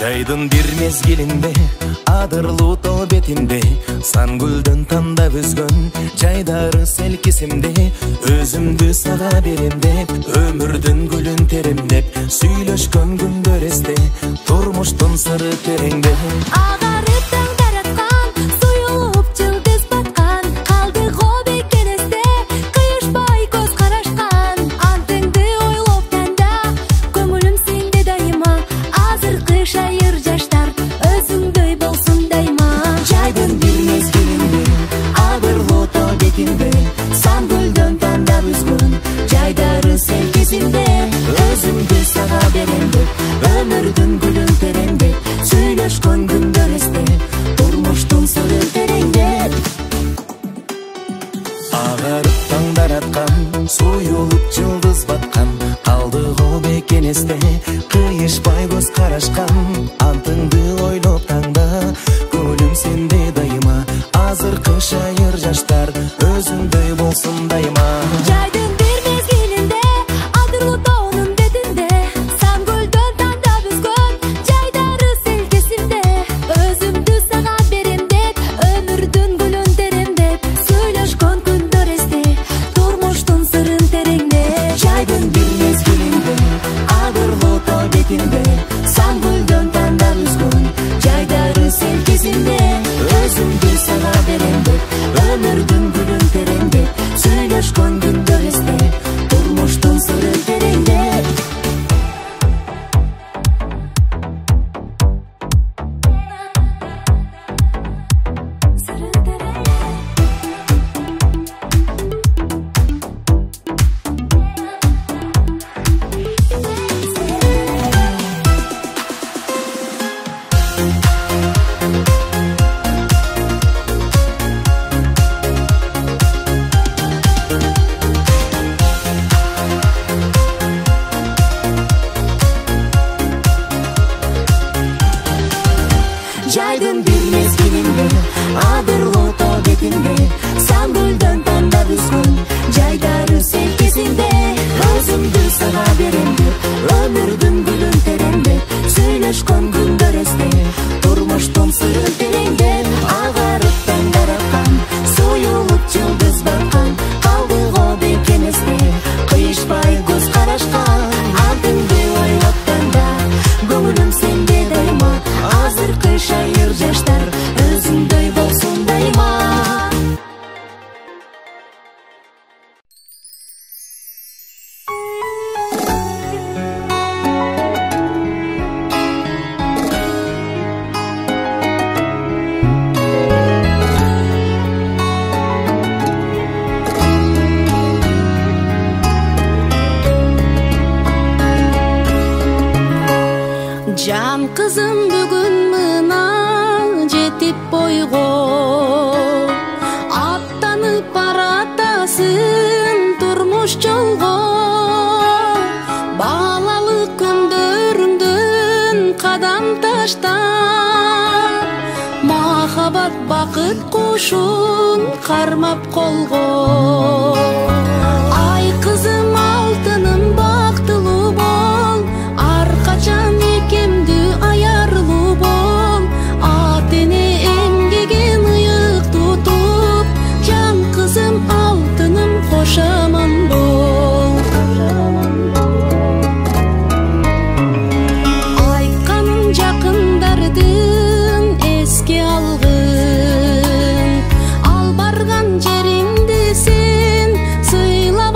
Жайдын бир мезгилинде адырлуу тоо бетинде сан гүлдөн тандап үзгөн жайдары селкисимде өзүмдү сага берем деп өмүрдүн гүлүн теремдеп сүйлөшкөн күндөр эсте турмуштун сыры тереңде агарып таң тараткан суюлуп жылдыз баткан калды го бекер эсте кыйышпай көз карашкан антыңды ойлоп танда көңүлүм сенде дайыма азыркы шайыр жаштар өзүңдөй болсун дайыма жайдын бир мезгилинде адырлуу тоо бетинде сан гүлдөн тандап үзгөн жайдары селкисинде өзүмдү сага берем деп өмүрдүн гүлүн тереңдеп сүйлөшкөн күндөр эсте турмуштун сыры тереңдеп агарып таңдар аткан суюлуп жылдыз баткан калды го бекен эсте кыйышпай көз карашкан антыңды ойлоп таңда көңүлүм сенде дайыма азыркы шайыр жаштар өзүңдөй болсун дайыма жайдын бир мезгилинде адырлуу тоонун бетинде сан гүлдөн тандап үзгөн жайдары селкесинде өзүмдү сага берем деп өмүрдүн гүлүн теремдеп сүйлөшкөн күндөр эсте турмуштун сырын тереңдеп жайдын бир мезгилинде адырлуу тоо бетинде сан гүлдөн тандап үзгөн жайдары селкесинде өзүмдү сага берем деп өмүрдүн гүлүн тереңдеп сүйлөшкөн күндөр эсте турмуштун сыры тереңдеп жайдын бир мезгилинде адырлуу тоо бетинде сан гүлдөн тандап үзгөн жайдары селкесинде өзүмдү сага берем деп өмүрдүн гүлүн теремдеп сүйлөшкөн күндөр эсте турмуштун сыры тереңдеп агарып таңдар аткан суюлуп жылдыз баткан калды го бекен эсте кыйышпай көз карашкан антыңды ойлоп танда көңүлүм сенде дайыма азыркы шайыр жаштар өзүңдөй болсун дайыма жан кызым бүгүн мына жетип бойго аттанып баратасың турмуш жолго балалык күндөрүңдөн кадам таштап махабат бакыт кушун кармап колго ай кызым алтыным бактылуу бол ар качан экемдүү аярлуу бол ата эне эмгегин ыйык тутуп жан кызым алтыным кош аман бол айтканын жакындардын эске алгын ал барган жериңде сен сыйлап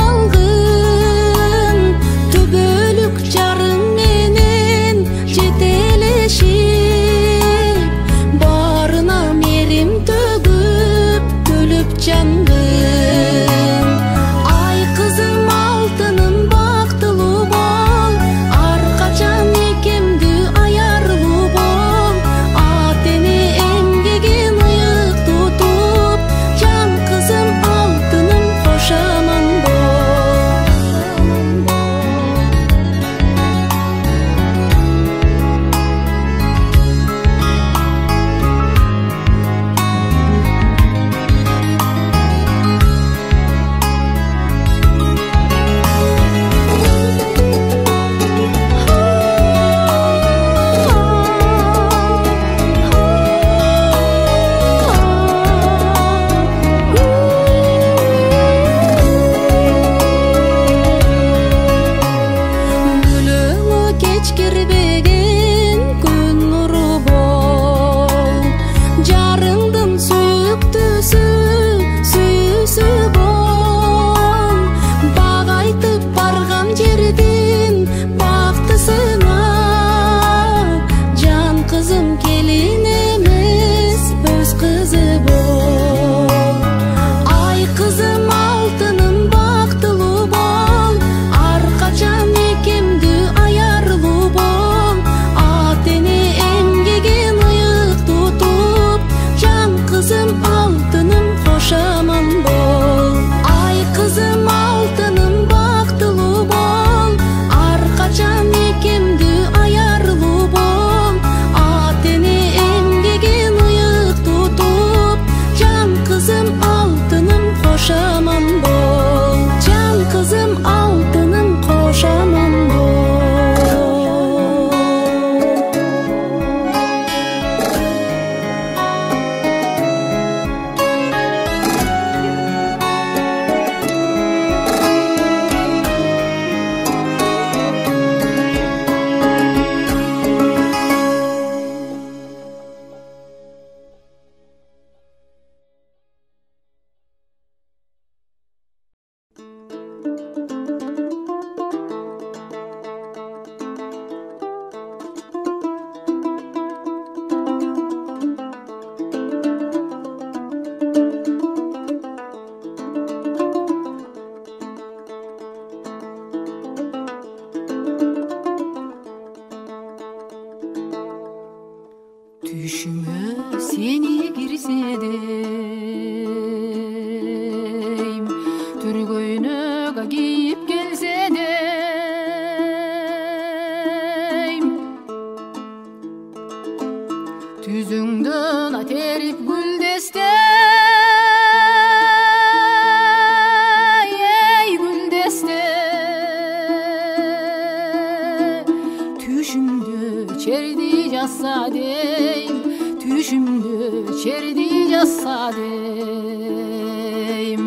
çerdi jassa deyim, düşümdü çerdi jassa deyim.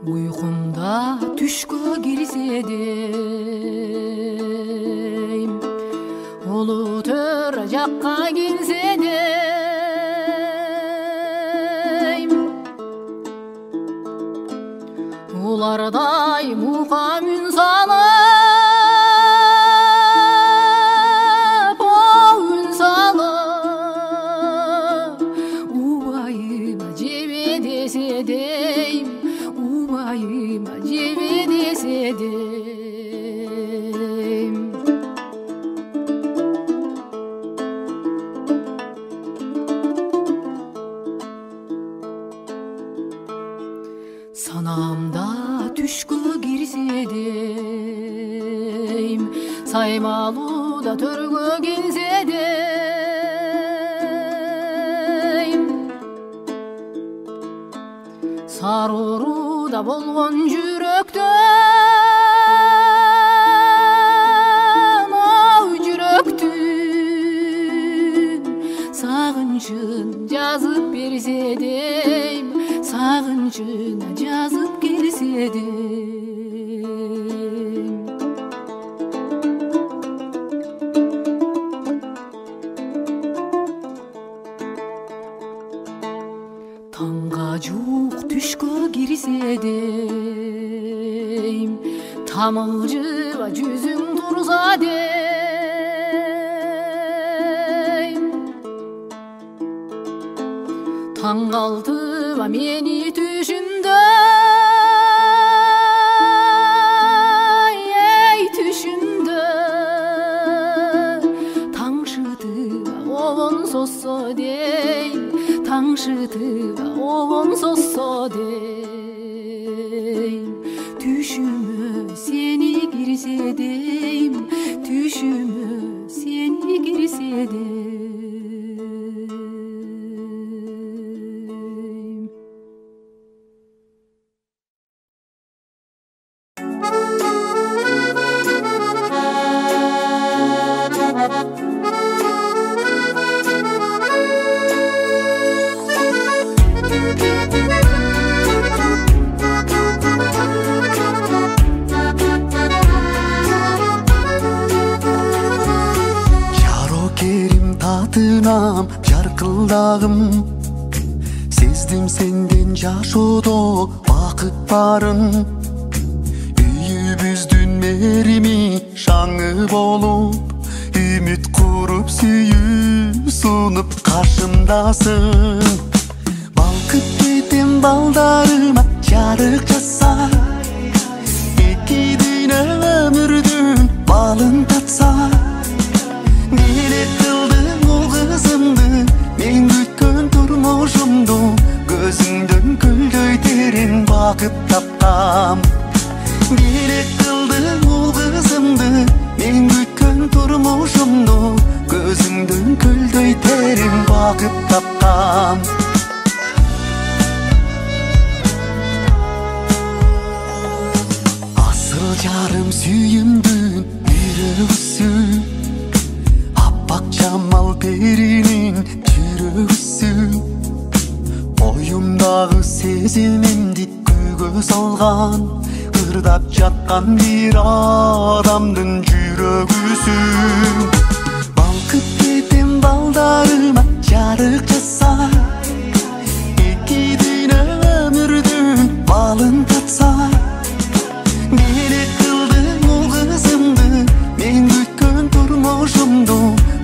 Uykumda düşkö girse deyim, ulu tör jakka girse deyim. Ularday muqam ün salıp, o ün salıp, ubayıma jebe dese deyim, ubayıma jebe dese deyim. Sanamda düşkö girse deyim, saymaluda törgö gelse deyim. Saruruda bolgon jüröktön, o jüröktün sagınçın жазып берсе deyim, sagınçına жазып келсе deyim. Tanga жук түшкө кирсе deyim, тамылжыба жүзүң турса deyim. Таң калтыба мени түшүмдө, ey түшүмдө, таңшытыба обон соссо дейм, таңшытыба обон соссо дейм. Түшүмө сени кирсе дейм, түшүмө сени кирсе deyim. Tadınam, jarkıldagım, sezdim senden жашоодо бакыт барын. Үйүбүздүн мерими шаңы болуп, үмүт куруп сүйүү сунуп каршымдасың. Балкып кетем балдарыма жарык жаса, эки дүйнө өмүрдүн балын татса. Неле кылдың ол кызымды, мен күткөн турмушумду, көзүңдөн көлдөй терин бакыт тапкам. Неле кылдың ол кызымды, мен күткөн турмушумду, көзүңдөн көлдөй терин бакыт тапкам. Асыл жарым сүйүмдүн жүрөгүсү, Жамал перинин жүрөгүсү, оюмдагы сезимимди күйгө салган, ырдап жаткан бир адамдын жүрөгүсү. Балкып кетем балдарыма жарык жаса, эки дүйнө өмүрдүн балын татса. Неле кылдың ол кызымды, мен күткөн турмушумду,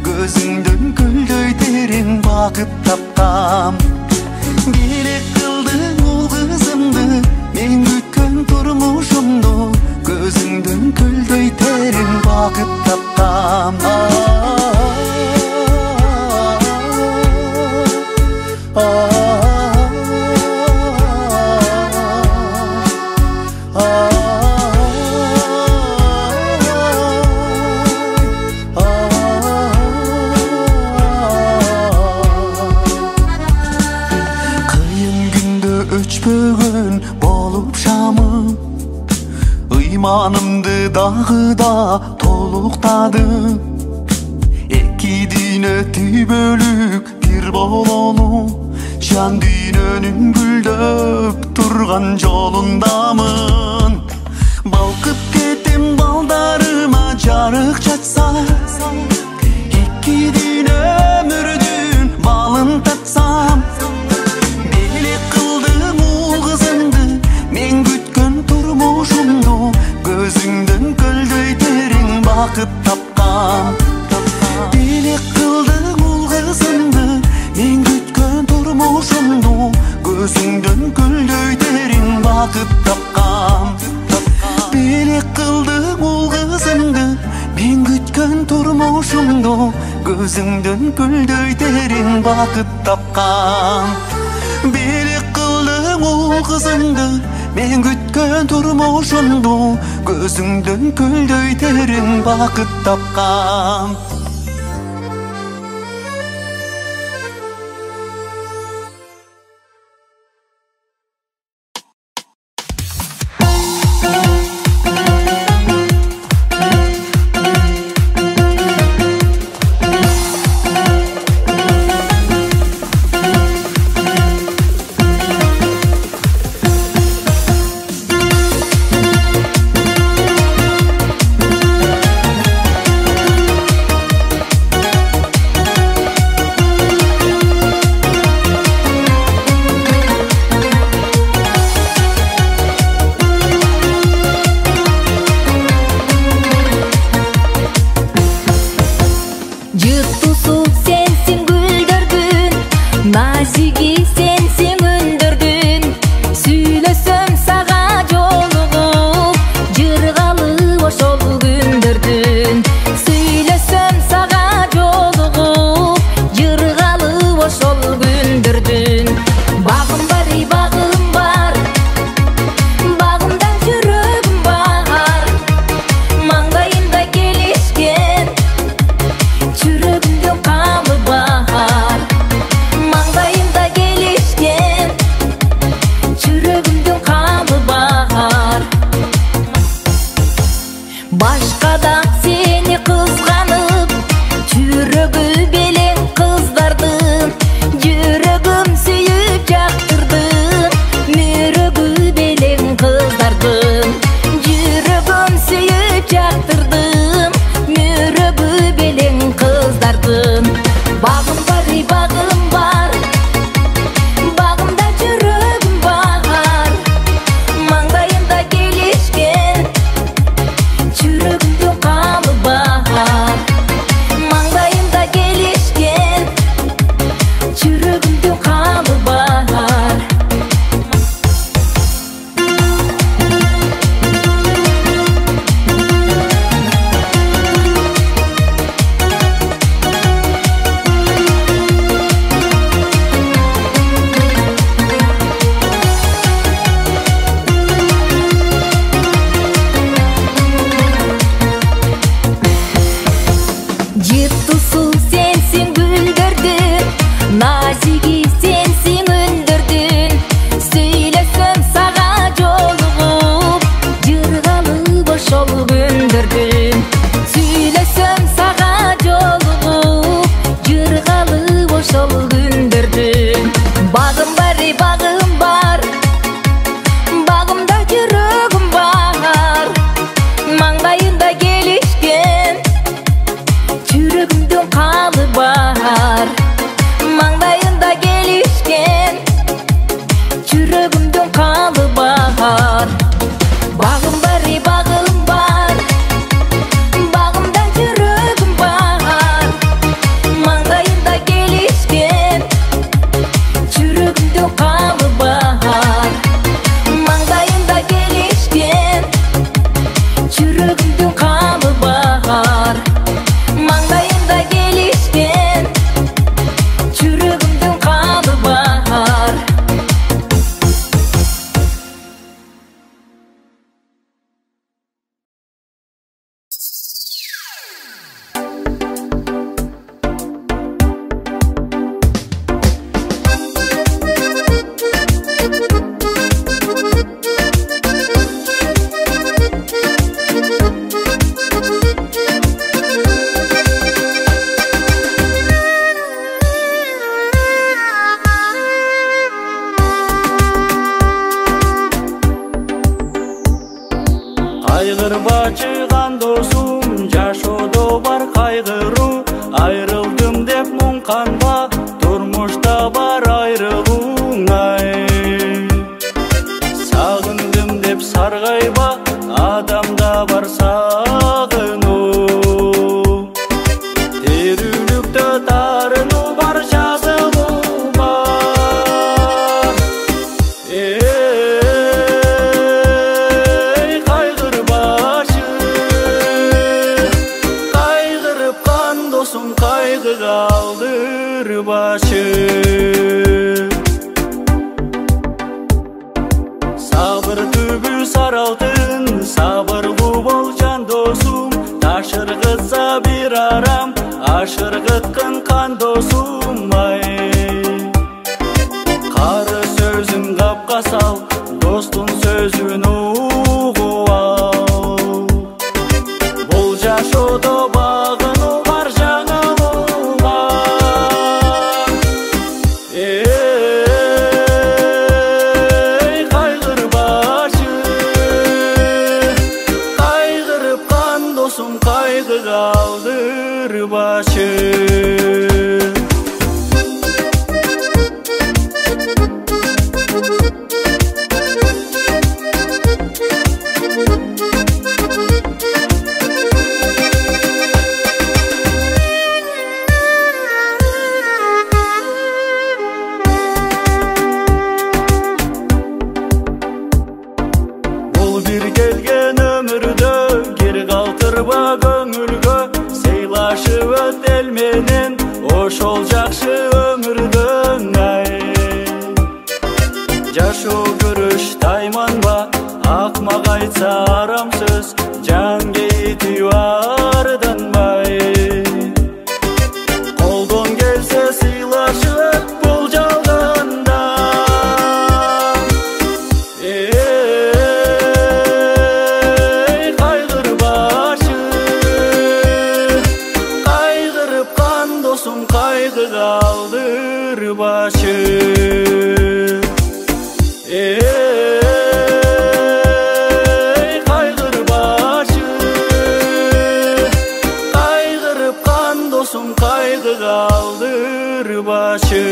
көзүңдөн көлдөй терин бакыт тапкам. Неле кылдың ол кызымды, мен күткөн турмушумду, көзүңдөн көлдөй терин бакыт тапкам. өшпөгөн болуп шамым, ыйманымды дагы да толуктадым. Эки дүйнө бөлүк бир бололу, жан дүйнөнүн гүлдөп турган жолундамын. Балкып кетем балдарыма жарык чачса, эки дүйнө өмүрдүн балын татсам. Белек кылдым ул кызыңды, мен күткөн турмушумду, көзүңдөн көлдөй терең бакыт тапкан. Белек кылдым ул кызыңды, мен күткөн турмушумду, көзүңдөн көлдөй терең бакыт тапкан. Белек кылдым ул кызыңды, мен күткөн турмушумду, көзүңдөн көлдөй терең бакыт тапкан. Белек кылдым ул кызыңды, мен күткөн турмушумду, көзүңдөн көлдөй терең бакыт тапкан. Mangdayında geliş бачыган досум, жашоодо бар кайгыруу. Айрылдым деп муң канба, турмушта бар айрылууң. Сагындым деп саргайба, адамда бар сагынуу. Терүүлүктө тарынуу бар, жазылуу бар. Кайгырбашы, кайгырып кан досум, кайгы калдырбашы. Сабыр түбү сары алтын, сабырлуу бол жан досум. Ташыргытса бир арам, ашыргыткын кан досум. Кары сөзүн капка сал, достун сөзүн угуп ал. Бул жашоодо багынуу бар, жаңылуу бар. Кайгырбашы, кайгырып кан досум, кайгы калдырбашы. Бул бир келген өмүрдө кир калтырба көңүлгө. Сыйлашып өт эл менен, ошол жакшы өмүрдөн. Жашоо көрүш тайманба, акмак айтса арам сөз, жан кейтип арданбай. Колдон келсе сыйлашып өт бул жалганда. Кайгырбашы, кайгырып кан досум, кайгы калдырбашы. Кайгырбашы, кайгырып кан досум, кайгы калдырбашы.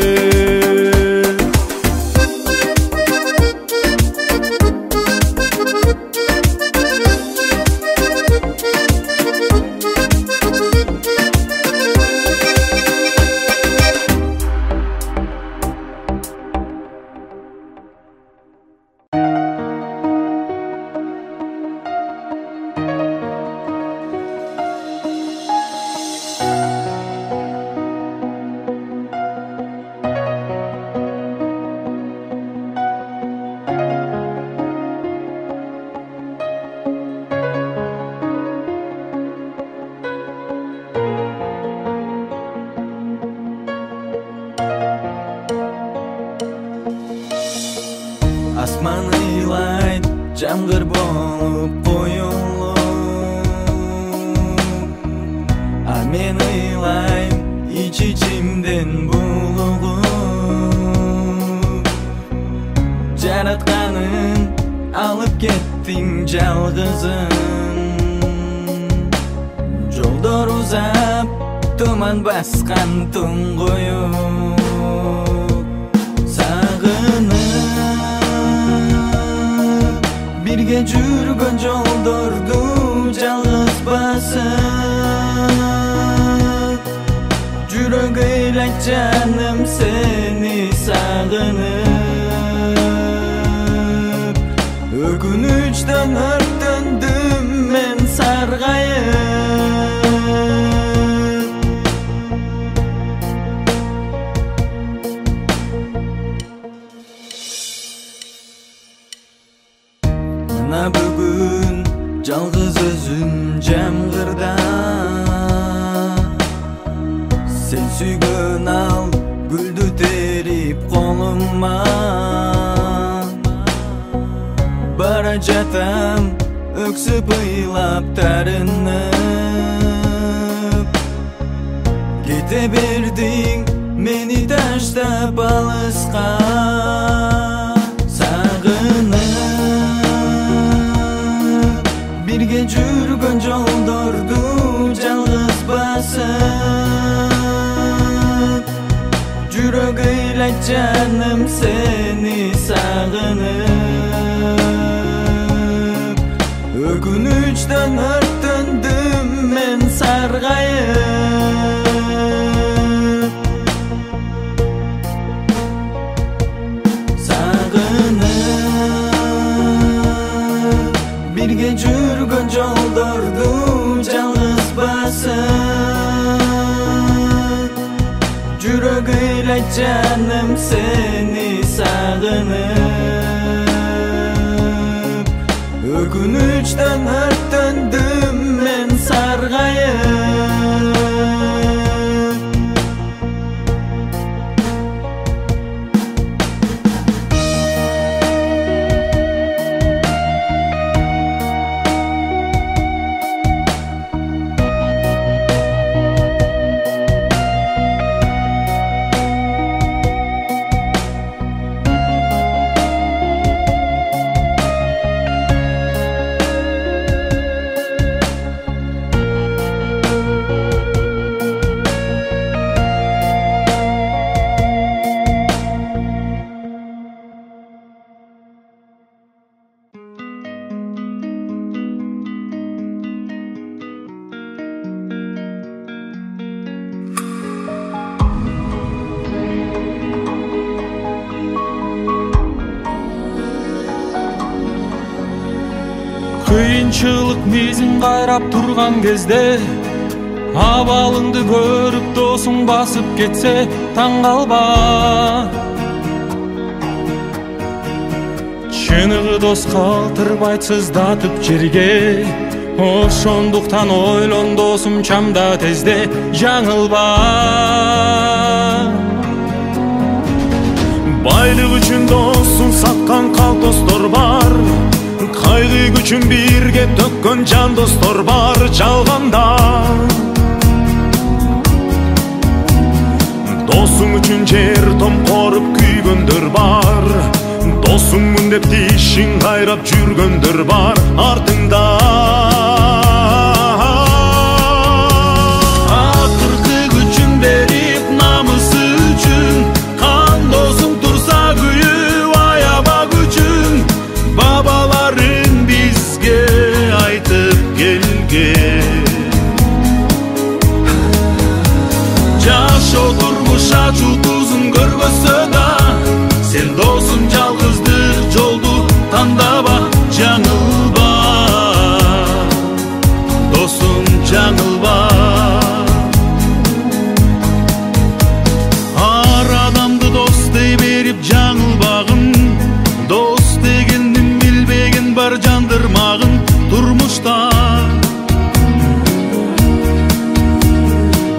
Асман ыйлайт, жамгыр болуп коюлуп. А мен ыйлайм, ич-ичимден булугуп. Жаратканың алып кеттиң жалгызын. Жолдор узап, туман баскан туңгуюп. Birge жүргөн жолдорду жалгыз басып, жүрөк ыйлайт жаным сени сагынып. Өкүнүчтөн өрттөндүм мен саргайып. Мына бүгүн жалгыз өзүм жамгырда. Сен сүйгөн ал гүлдү терип колума. Бара жатам өксүп ыйлап тарынып. Кете бердиң мени таштап алыска. Сагынып birge canım seni sağınıp Ökünüçten örtündüm men sargayıp Sağınıp birge жүргөн жолдорду жалгыз басып Жүрөк ыйлайт жаным сени сагынып Өкүнүчтөн өрттөндүм мен саргайып Кыйынчылык мезин кайрап турган кезде абалыңды көрүп досуң басып кетсе таң калба чыныгы дос калтырбайт сыздатып жерге ошондуктан ойлон досум чамда тезде жаңылба байлык үчүн досун саткан калп достор бар Кайгы күчүн бирге төккөн жан достор бар жалганда Досуң үчүн жер том коруп күйгөндөр бар Досуммун деп тишин кайрап жүргөндөр бар артыңда Акыркы күчүн берип намысы үчүн кан досуң турса күйүп аяба күчүн Babaların bizge aytıp gelgen Jaş oturmuş açu tuzun görgösö da Sen dosum жалгызdır жолду тандaba жаңылба Досум жаңылба Ар адамды дос дей берип жаңылбагын Дос дегендин билбеген бар жандырмагын турмушта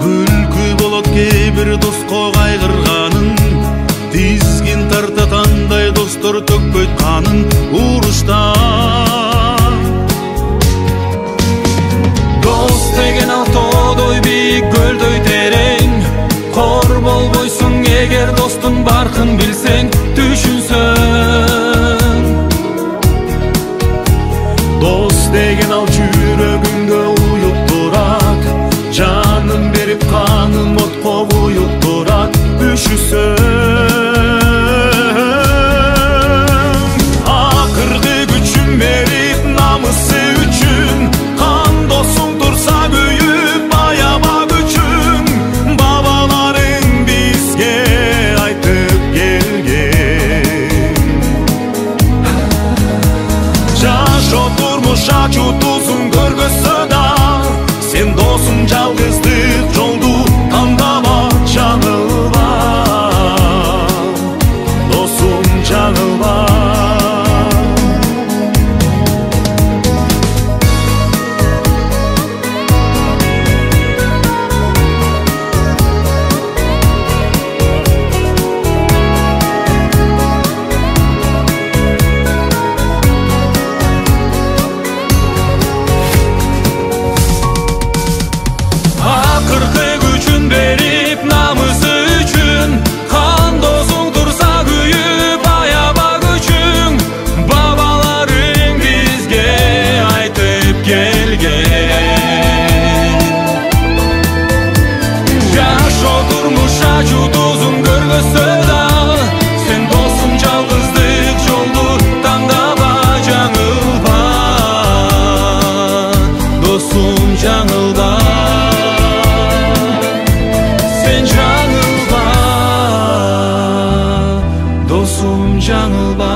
Күлкү болот кээ бир доско кайгырганын Тизгин тартатандай достор төкпөйт канын урушта Дос деген ал тоодой бийик көлдөй терең Кор болбойсуң эгер достун баркын билсең түшүнсөң Дос деген ал жүрөгүңдө уюп турат Жанын берип канын отко куюп турат Үшүсөң Акыркы күчү достум жаңылба.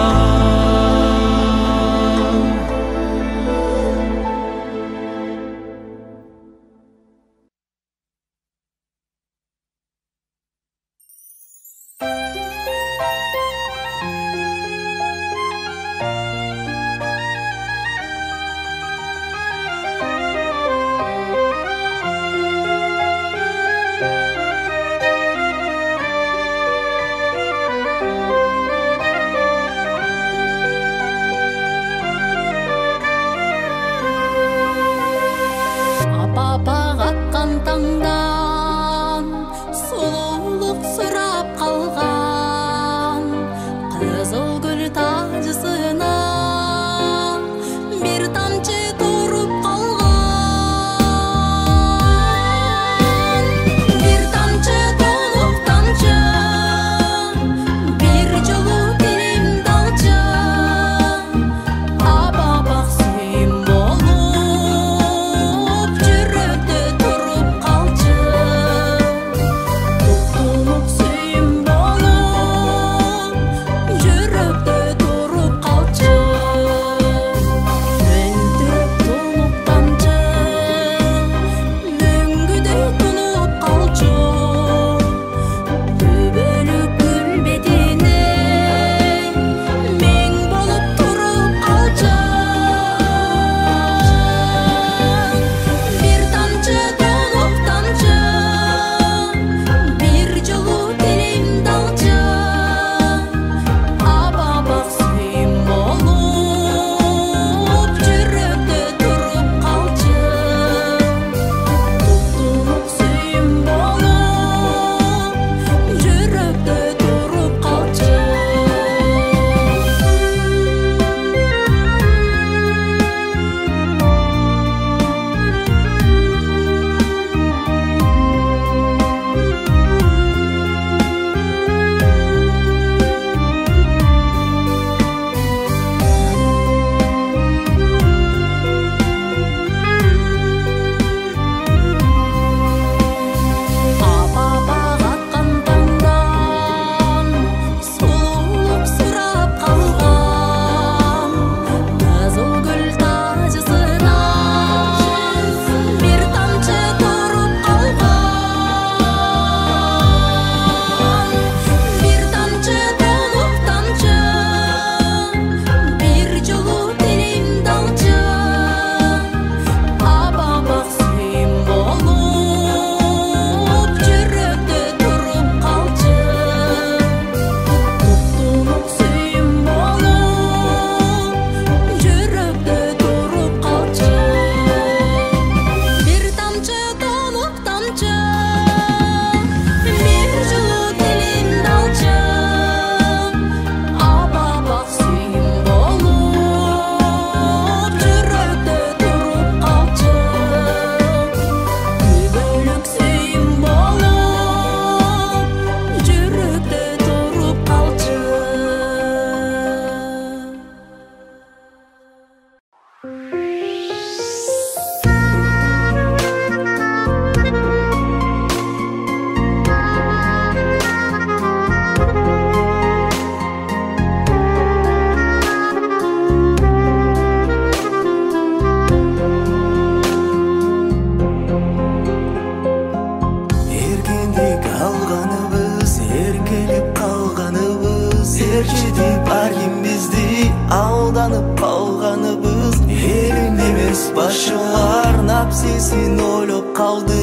Başılar napsisin oylop kaldı.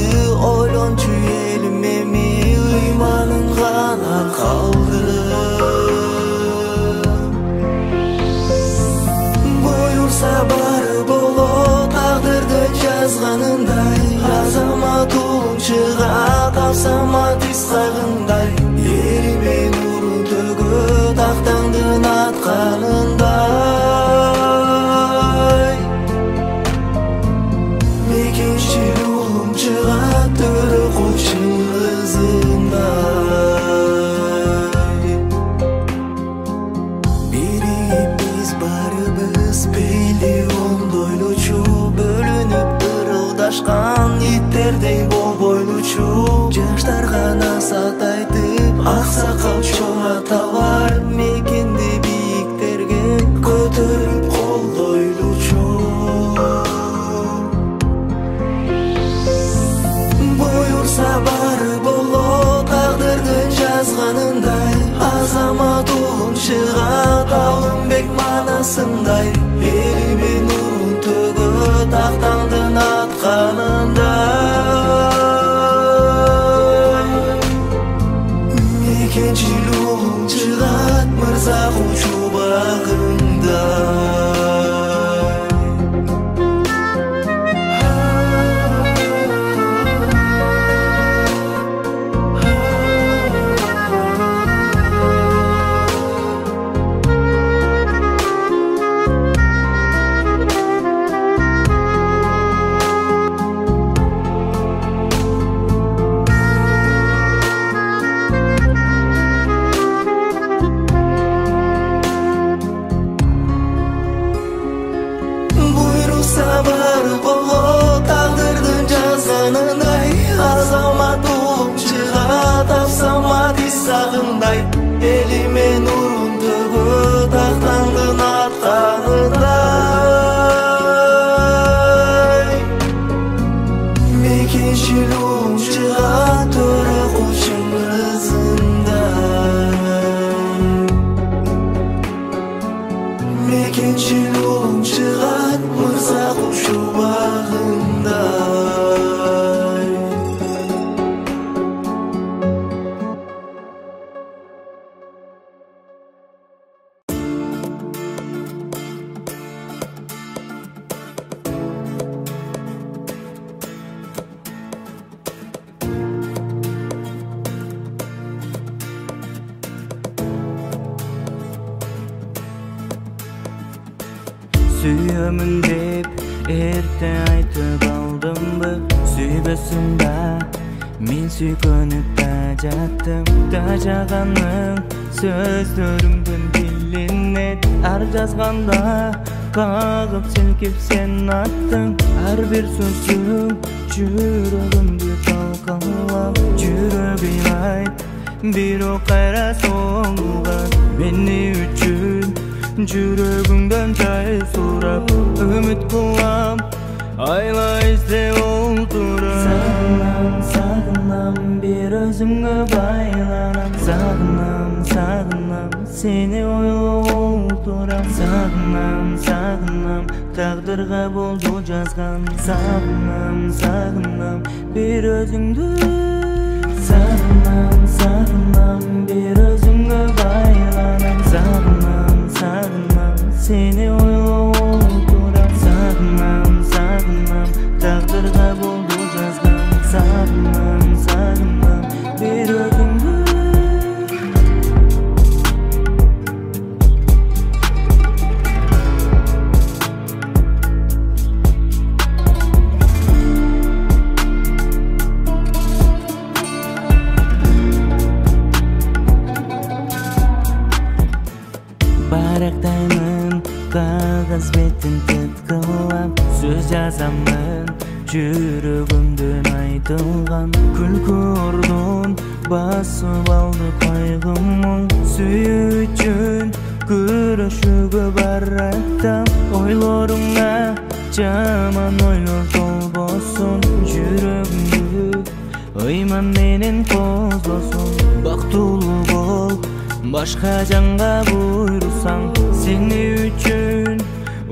Oylonçu elim emi imanın gana kaldı. Buyursa barı bolo taqdırdı yazganınday. Azamat olunçıga tavsamat isqagınday. Elime nurun tөгөт ақтаңдын атқанындай. Мекенші ұлым чыға түрі құлшын ызындай. Бірігіп біз барыбыз бейлі оңдойлучу. Бөлініп ырылдашқан иттердей бол бойлучу. Жаштарға насат айтып ақсақал чоң аталар мекен чыгат Алымбек манасындай элиме нурун төгөт актаңдын атканындай экинчи улуң чыгат мырза кучу багында Elime nurun tөгөt актаңдын атканындай Мекенчи улуң чыгат төрө кучун ызындай Мекенчи улуң чыгат мырза кучу багындай Sүйөмүн деп эрте айтып алдымбы Сүйбөсүң да мен сүйкөнүп да жаттым Тажаганың сөздөрүңдүн билинет Ар жазганда кагып силкип сен аттың Ар бир сөзүң жүрөгүмдү талкалап Жүрөгүм айт бирок кайра соңган Мени үчүн жүрөгүңдөн жай сурап Үмүт кылам айла издеп олтурам Сагынам, сагынам, бир өзүңө байланам Сагынам, сагынам, сени ойлоп олтурам Сагынам, сагынам, тагдырга болду жазган Сагынам, сагынам, бир өзүңдү Сагынам, сагынам, бир өзүңө байланам Сагынам, сагынам, сени ойлоп олтурам Сагынам, сагынам, тагдырга болду жазган Сагынам, сагынам, бир өзүңдү Барактаймын кагаз бетин тыткылап Сөз жазамын жүрөгүмдөн айтылган Күлкү ордун басып алды кайгымын Сүйүү үчүн күрөшүүгө бараттам Ойлоруңа жаман ойлор толбосун Жүрөгүмдү ыйман менен козбосун Бактылуу бол башка жанга буйрусаң Сени үчүн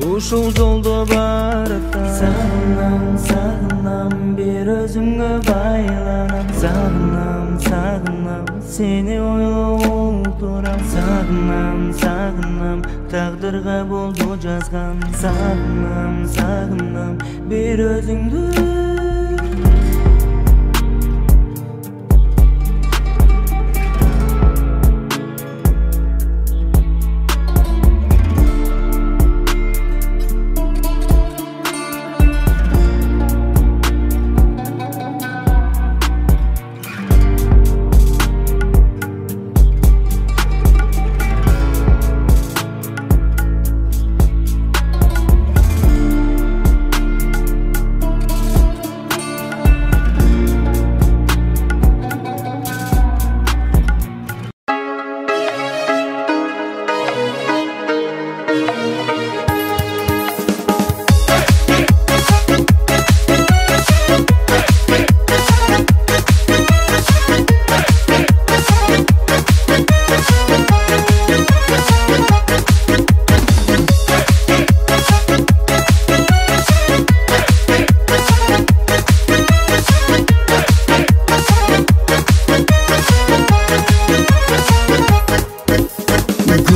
ушул жолдо баратам Сагынам, сагынам, бир өзүңө байланам Сагынам, сагынам, сени ойлоп олтурам Сагынам, сагынам, тагдырга болду жазган Сагынам, сагынам, бир өзүңдү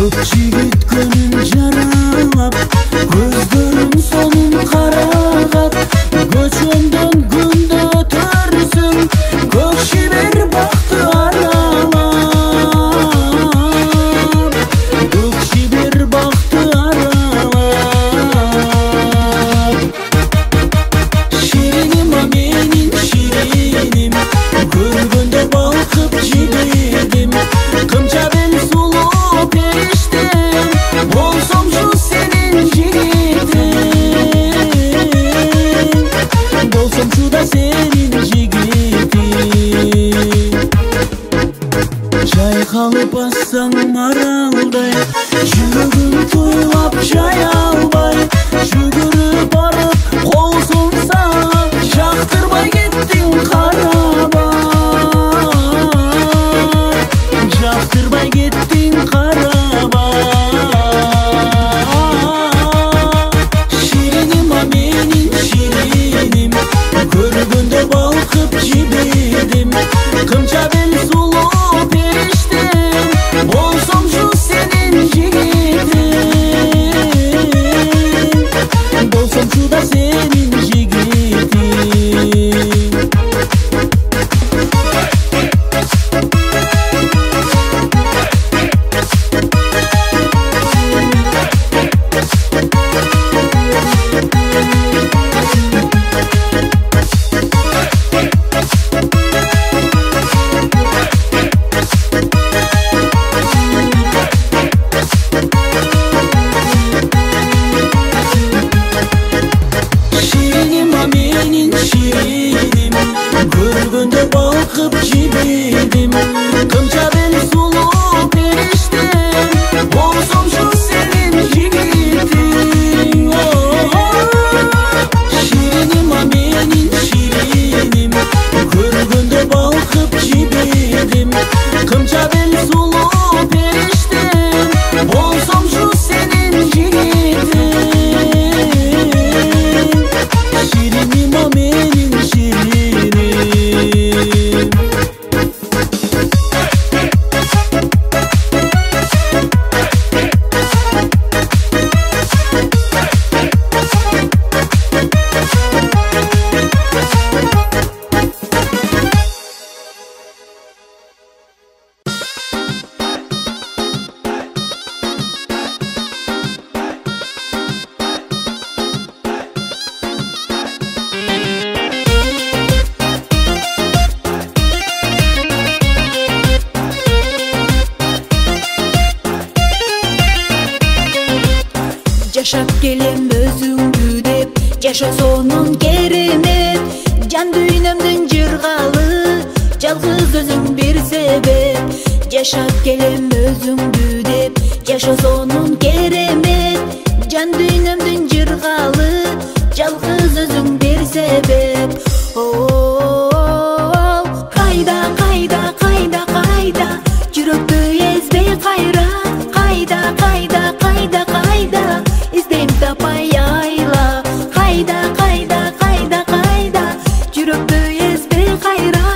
Көк жигит көнүн жаралап, көздөрүн сонун карагат. Көчөмдөн күндө өтөрсүң, көк шибер бакты аралап. Көк шибер бакты аралап. Шириnim а менин шириnim, көргөндө балкып жибедим. Кымча бел сулуу периштем, болсомчу сенин жигитиң. Болсомчу да сенин жигитиң. Жайкалып бассаң маралдай, жүрөгүм тойлап жай албай. Жүгүрүп барып кол сунсаң, жактырбай кеттиң карабай. Жактырбай кеттиң карабай. Шириnim а менин шириnim, көргөндө балкып жибедим. Кымча бел сулуу периштем, болсомчу сенин жигитиң. Болсомчу да сенин жигитиң. Шириnim а менин шириnim, көргөндө балкып жибедим. Кымча бел сулуу периштем, болсомчу сенин жигитиң. Шириnim а менин шириnim, көргөндө балкып жибедим. Кымча бел сулуу периштем, болсомчу сенин жигитиң. Şirinim a menin şirinim. Жашап келем өзүңдү деп, жашосонун керемет. Жан дүйнөмдүн жыргалы, жалгыз өзүң бир себеп. Жашап келем өзүңдү деп, жашосонун керемет. Жан дүйнөмдүн жыргалы, жалгыз өзүң бир себеп. Кайда, кайда, кайда, кайда, жүрөктү эзбей кайра. Кайда, кайда, кайда, кайда, издейм тапай айла. Кайда, кайда, кайда, кайда, жүрөктү эзбей кайра.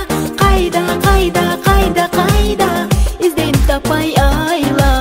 Кайда, кайда, кайда, кайда, издейм тапай айла.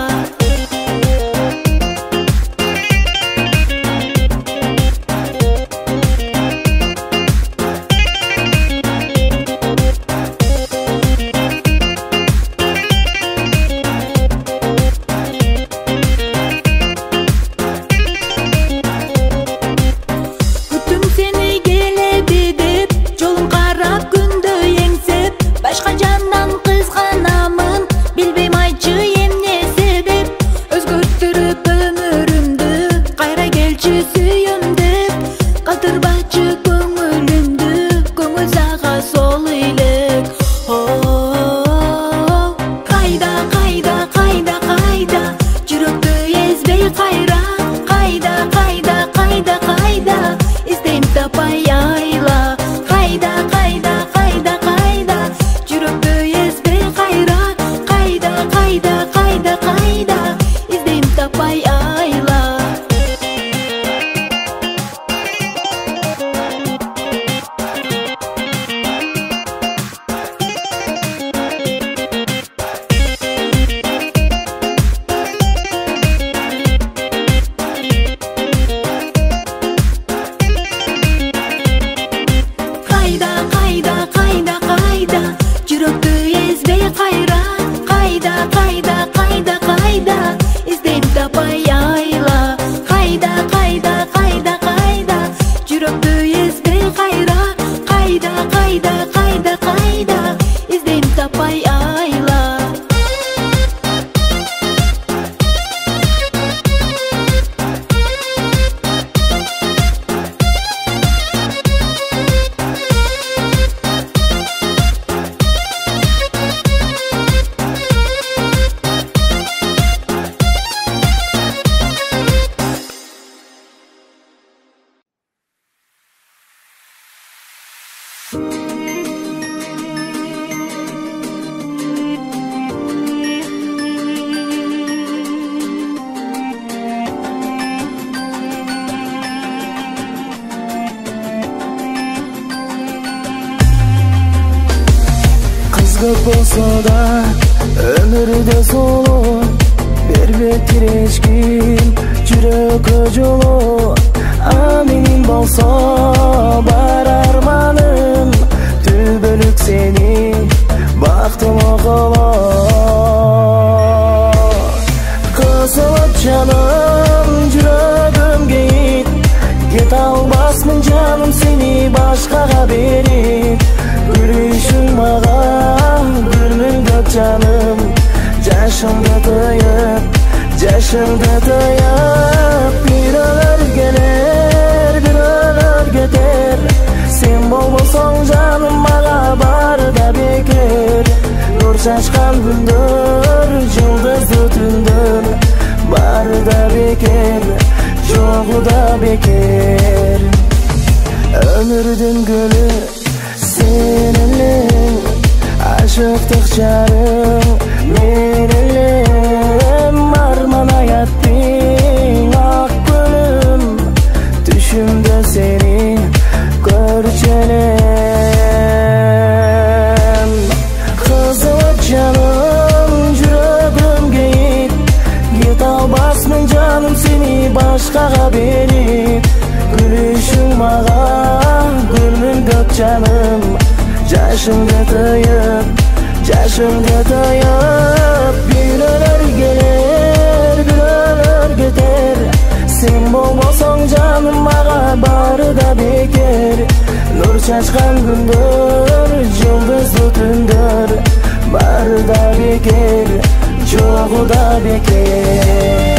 bolsa da ömürde solu berbektir eşkin жүрөккө жолу Менин болсо бар арманым түбөлүк сени бактыма кылып кысылып жаным жүрөгүмгө ит кете албасмын жаным сени башкага берип күлүшүң мага күлмүңдөп жаным жашымды тыйып bir ölür gelir bir ölür gider sen bolbosoң жаным мага бары да бекер нур чачкан күндөр жылдызды түндөр бары да бекер жогу да бекер өмүрдүн гүлү сен элең ашыктык жарым мен элем арман аяттың ак гүлүм түшүмдө сени көрчү элем кызылып жаным жүрөгүмгө ит кете албасмын жаным сени башкага берип күлүшүң мага күлмүңдөп жаным жашымды тыйып bir ölür gelir bir ölür gider sen bolbosoң жаным мага бары да бекер нур чачкан күндөр жылдызды түндөр бары да бекер жогу да бекер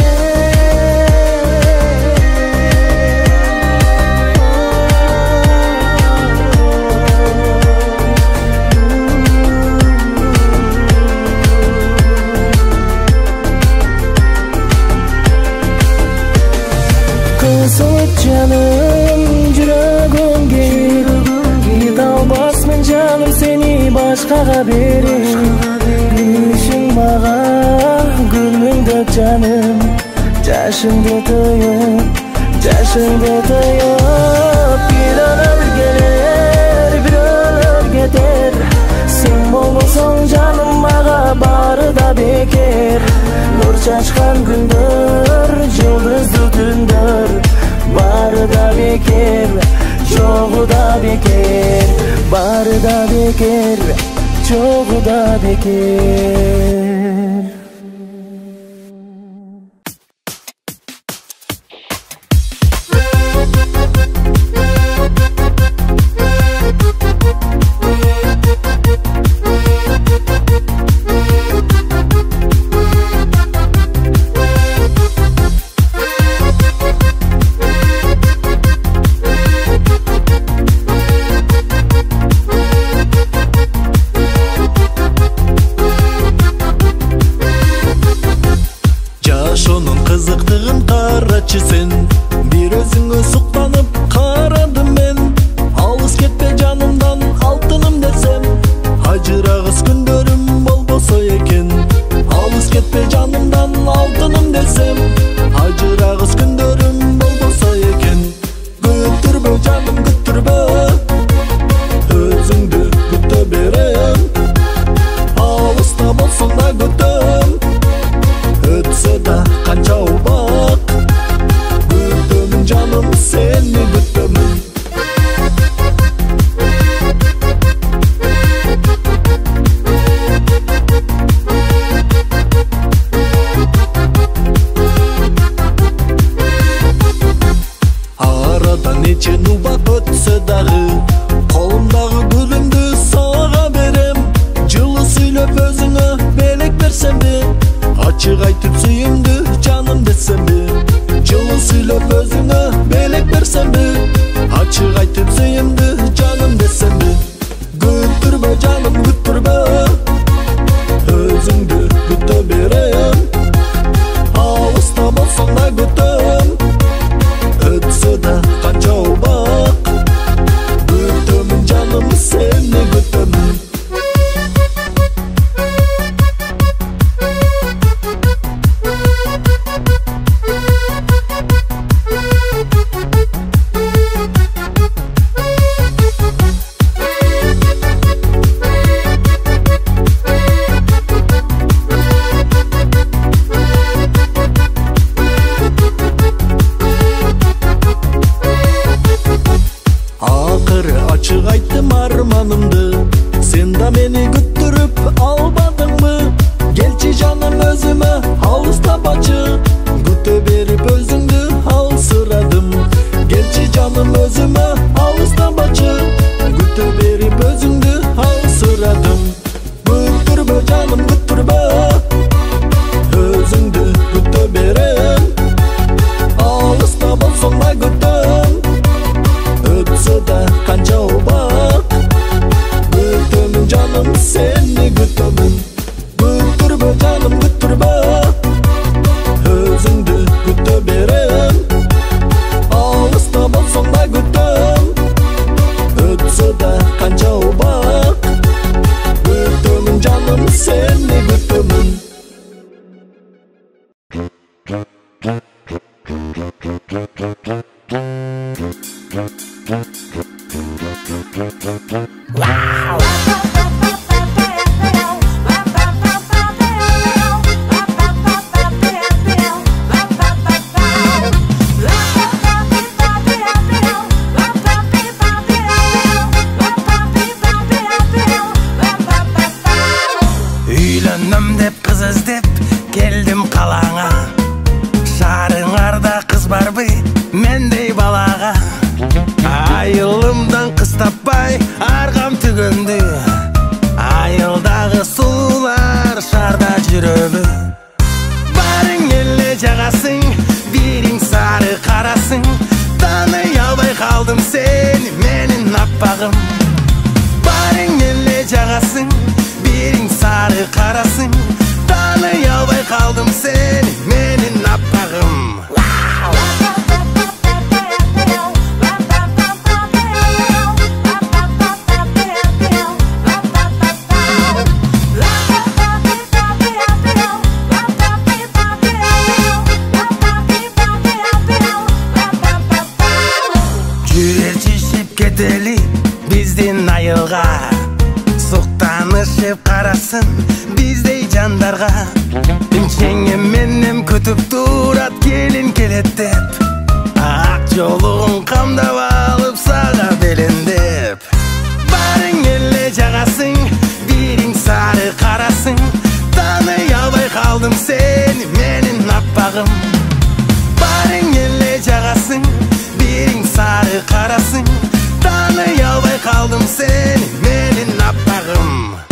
Kısılıp canım жүрөгүмгө кете албасмын жаным сени башкага берип күлүшүң мага күлмүңдөп жаным жашымды тыйып bir ölür gelir bir ölür gider sen bolbosoң жаным мага бары да бекер нур чачкан күндөр жылдызды түндөр бары да бекер жогу да бекер бары да бекер жогу да бекер Sen bir özüngө suktанып карадым мен алыс кетпе жанымдан алтыным десем ажырагыс күндөрүм болбосо экен алыс кетпе жанымдан алтыным десем ажырагыс күндөрүм болбосо экен күттүрбө жаным күттүрбө өзүңдү күтө берем алыста болсоң да күтөм өтсө да канча убак canım seni güttümün барбы мендей балаға? Айылымдан қыз таппай арғам түгінді, айылдағы сұлулар шарда жүрөбі. Барың еле жағасың, берің сары қарасың, таный албай қалдым сені менің аппағым. Барың еле жағасың, берің сары қарасың, таный албай қалдым сені менің аппағым. Кетели биздин айылға, суктанышып қарасын биздей жандарға. Имчеңе менем күтіп турат келин келет деп, ак жолугун камдап алып сага белендеп. Барың эле жағасың, бериң сары қарасың, таный албай қалдым сени менин аппағым. Барың эле жағасың, бериң сары қарасың, таный албай қалдым сени менин аппағым.